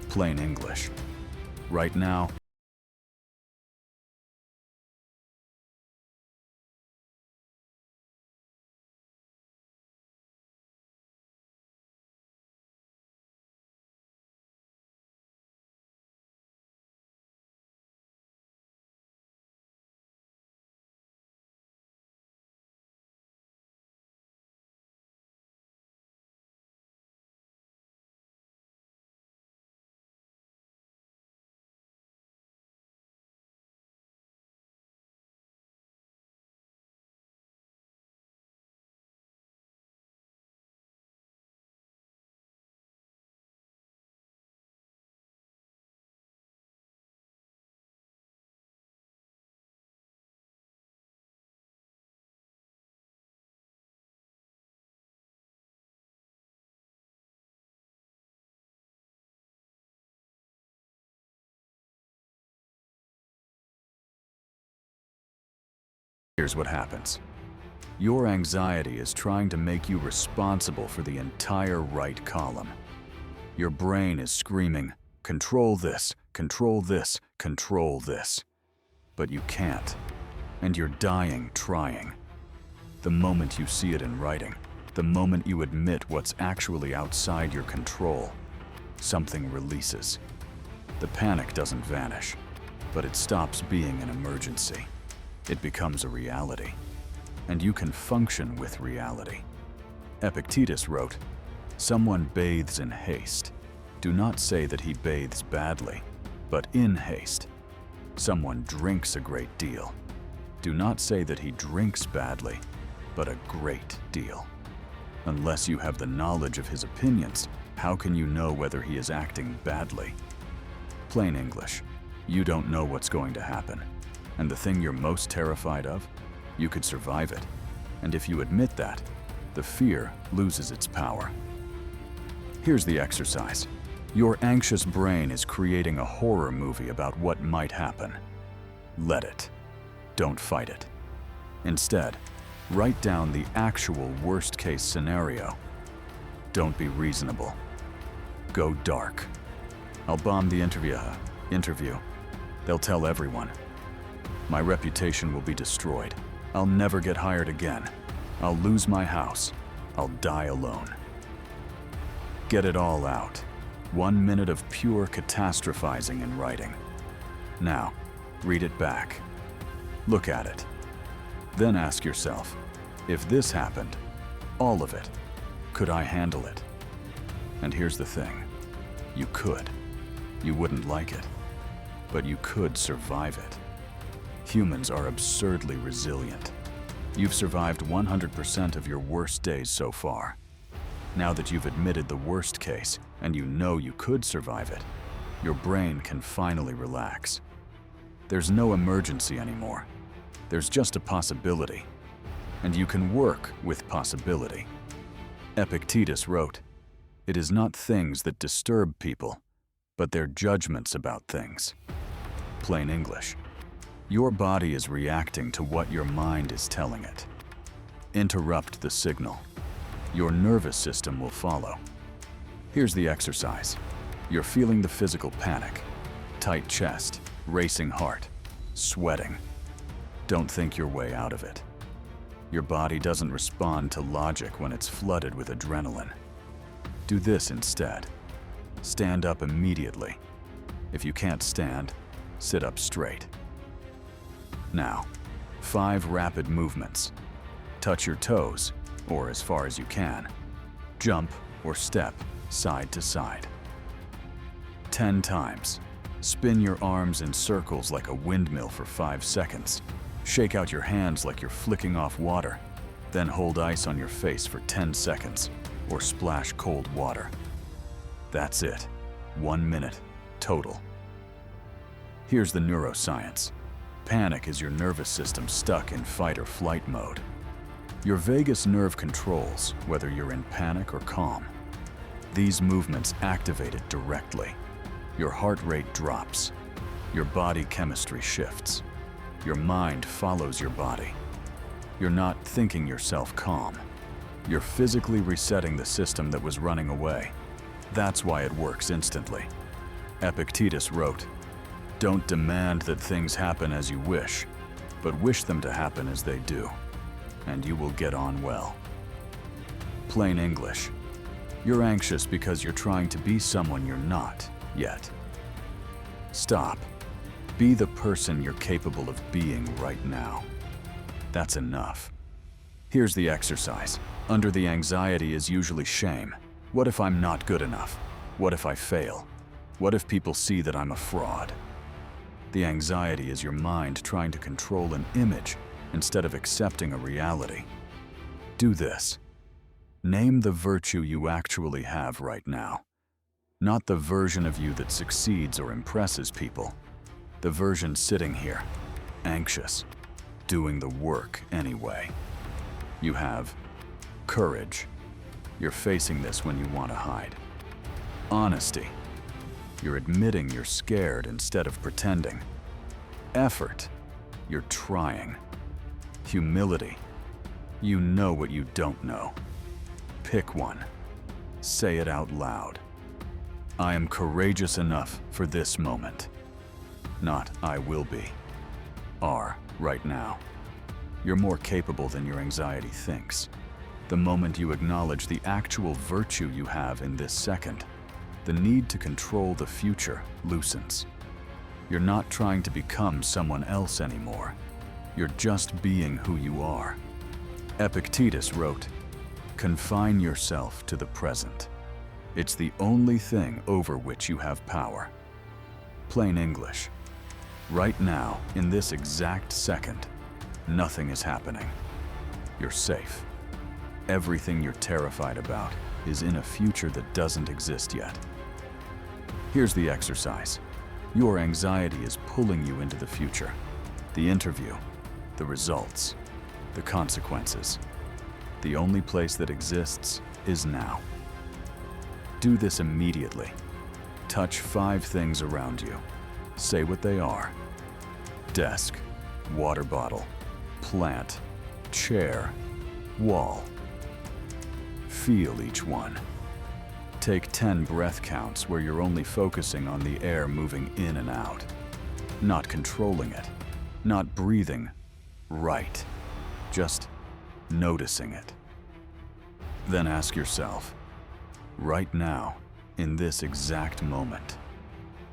Plain English. Right now, here's what happens. Your anxiety is trying to make you responsible for the entire right column. Your brain is screaming, control this, control this, control this. But you can't, and you're dying trying. The moment you see it in writing, the moment you admit what's actually outside your control, something releases. The panic doesn't vanish, but it stops being an emergency. It becomes a reality, and you can function with reality. Epictetus wrote, "Someone bathes in haste. Do not say that he bathes badly, but in haste. Someone drinks a great deal. Do not say that he drinks badly, but a great deal. Unless you have the knowledge of his opinions, how can you know whether he is acting badly?" Plain English, you don't know what's going to happen. And the thing you're most terrified of, you could survive it. And if you admit that, the fear loses its power. Here's the exercise. Your anxious brain is creating a horror movie about what might happen. Let it. Don't fight it. Instead, write down the actual worst-case scenario. Don't be reasonable. Go dark. I'll bomb the interview. They'll tell everyone. My reputation will be destroyed. I'll never get hired again. I'll lose my house. I'll die alone. Get it all out. 1 minute of pure catastrophizing in writing. Now, read it back. Look at it. Then ask yourself, if this happened, all of it, could I handle it? And here's the thing. You could. You wouldn't like it, but you could survive it. Humans are absurdly resilient. You've survived 100% of your worst days so far. Now that you've admitted the worst case and you know you could survive it, your brain can finally relax. There's no emergency anymore. There's just a possibility. And you can work with possibility. Epictetus wrote, "It is not things that disturb people, but their judgments about things." Plain English. Your body is reacting to what your mind is telling it. Interrupt the signal. Your nervous system will follow. Here's the exercise. You're feeling the physical panic. Tight chest, racing heart, sweating. Don't think your way out of it. Your body doesn't respond to logic when it's flooded with adrenaline. Do this instead. Stand up immediately. If you can't stand, sit up straight. Now, 5 rapid movements. Touch your toes, or as far as you can. Jump or step side to side. 10 times. Spin your arms in circles like a windmill for 5 seconds. Shake out your hands like you're flicking off water. Then hold ice on your face for 10 seconds, or splash cold water. That's it. 1 minute, total. Here's the neuroscience. Panic is your nervous system stuck in fight or flight mode. Your vagus nerve controls whether you're in panic or calm. These movements activate it directly. Your heart rate drops. Your body chemistry shifts. Your mind follows your body. You're not thinking yourself calm. You're physically resetting the system that was running away. That's why it works instantly. Epictetus wrote, "Don't demand that things happen as you wish, but wish them to happen as they do, and you will get on well." Plain English, you're anxious because you're trying to be someone you're not yet. Stop. Be the person you're capable of being right now. That's enough. Here's the exercise. Under the anxiety is usually shame. What if I'm not good enough? What if I fail? What if people see that I'm a fraud? The anxiety is your mind trying to control an image instead of accepting a reality. Do this. Name the virtue you actually have right now. Not the version of you that succeeds or impresses people. The version sitting here, anxious, doing the work anyway. You have courage. You're facing this when you want to hide. Honesty. You're admitting you're scared instead of pretending. Effort. You're trying. Humility. You know what you don't know. Pick one. Say it out loud. I am courageous enough for this moment. Not I will be. Are right now. You're more capable than your anxiety thinks. The moment you acknowledge the actual virtue you have in this second, the need to control the future loosens. You're not trying to become someone else anymore. You're just being who you are. Epictetus wrote, "Confine yourself to the present. It's the only thing over which you have power." Plain English. Right now, in this exact second, nothing is happening. You're safe. Everything you're terrified about is in a future that doesn't exist yet. Here's the exercise. Your anxiety is pulling you into the future. The interview, the results, the consequences. The only place that exists is now. Do this immediately. Touch 5 things around you. Say what they are. Desk, water bottle, plant, chair, wall. Feel each one. Take 10 breath counts where you're only focusing on the air moving in and out, not controlling it, not breathing right, just noticing it. Then ask yourself, right now, in this exact moment,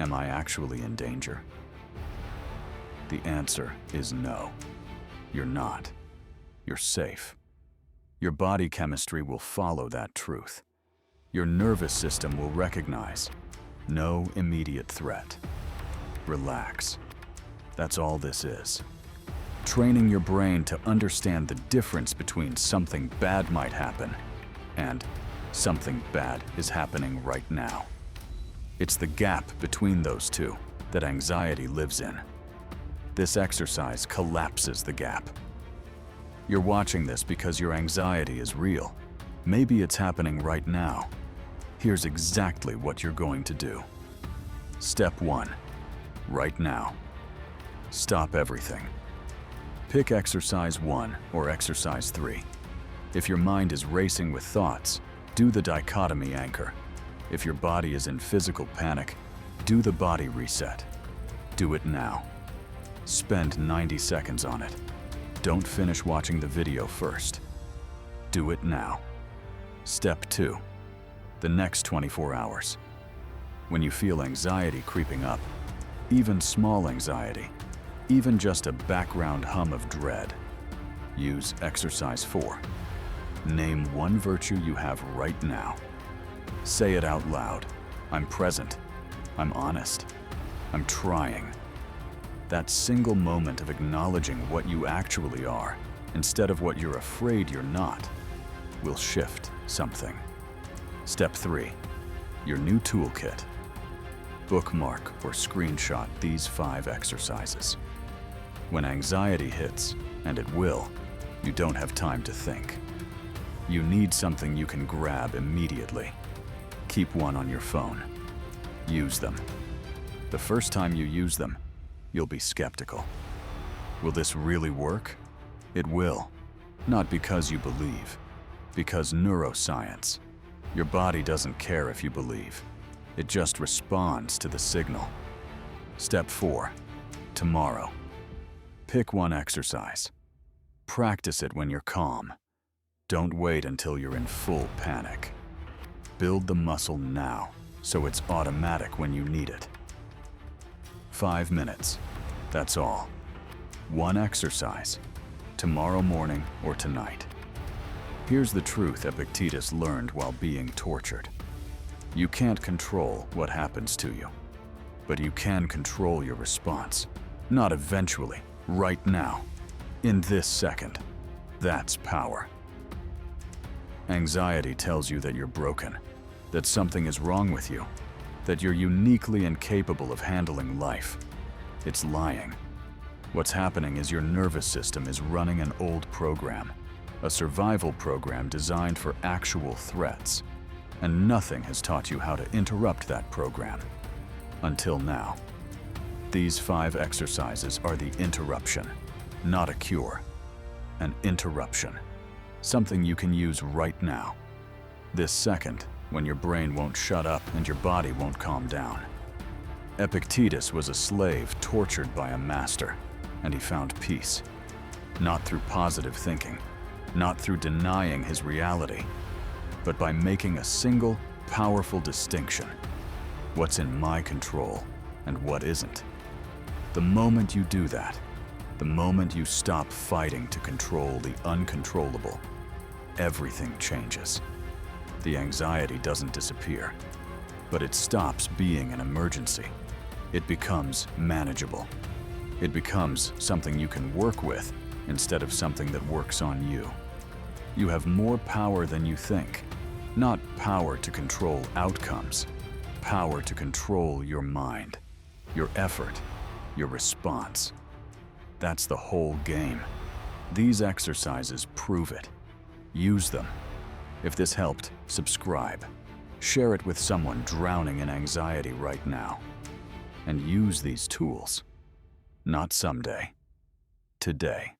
am I actually in danger? The answer is no. You're not. You're safe. Your body chemistry will follow that truth. Your nervous system will recognize no immediate threat. Relax. That's all this is. Training your brain to understand the difference between something bad might happen and something bad is happening right now. It's the gap between those two that anxiety lives in. This exercise collapses the gap. You're watching this because your anxiety is real. Maybe it's happening right now. Here's exactly what you're going to do. Step 1. Right now. Stop everything. Pick exercise 1 or exercise 3. If your mind is racing with thoughts, do the dichotomy anchor. If your body is in physical panic, do the body reset. Do it now. Spend 90 seconds on it. Don't finish watching the video first. Do it now. Step 2. The next 24 hours. When you feel anxiety creeping up, even small anxiety, even just a background hum of dread, use exercise 4. Name one virtue you have right now. Say it out loud. I'm present. I'm honest. I'm trying. That single moment of acknowledging what you actually are, instead of what you're afraid you're not, will shift something. Step 3. Your new toolkit. Bookmark or screenshot these 5 exercises. When anxiety hits, and it will, you don't have time to think. You need something you can grab immediately. Keep one on your phone. Use them. The first time you use them, you'll be skeptical. Will this really work? It will. Not because you believe, because neuroscience. Your body doesn't care if you believe. It just responds to the signal. Step 4. Tomorrow. Pick one exercise. Practice it when you're calm. Don't wait until you're in full panic. Build the muscle now, so it's automatic when you need it. 5 minutes. That's all. One exercise. Tomorrow morning or tonight. Here's the truth Epictetus learned while being tortured. You can't control what happens to you, but you can control your response. Not eventually, right now, in this second. That's power. Anxiety tells you that you're broken, that something is wrong with you, that you're uniquely incapable of handling life. It's lying. What's happening is your nervous system is running an old program, a survival program designed for actual threats, and nothing has taught you how to interrupt that program. Until now. These 5 exercises are the interruption, not a cure. An interruption. Something you can use right now. This second, when your brain won't shut up and your body won't calm down. Epictetus was a slave tortured by a master, and he found peace. Not through positive thinking, not through denying his reality, but by making a single, powerful distinction. What's in my control and what isn't. The moment you do that, the moment you stop fighting to control the uncontrollable, everything changes. The anxiety doesn't disappear, but it stops being an emergency. It becomes manageable. It becomes something you can work with instead of something that works on you. You have more power than you think. Not power to control outcomes, power to control your mind, your effort, your response. That's the whole game. These exercises prove it. Use them. If this helped, subscribe. Share it with someone drowning in anxiety right now. And use these tools. Not someday. Today.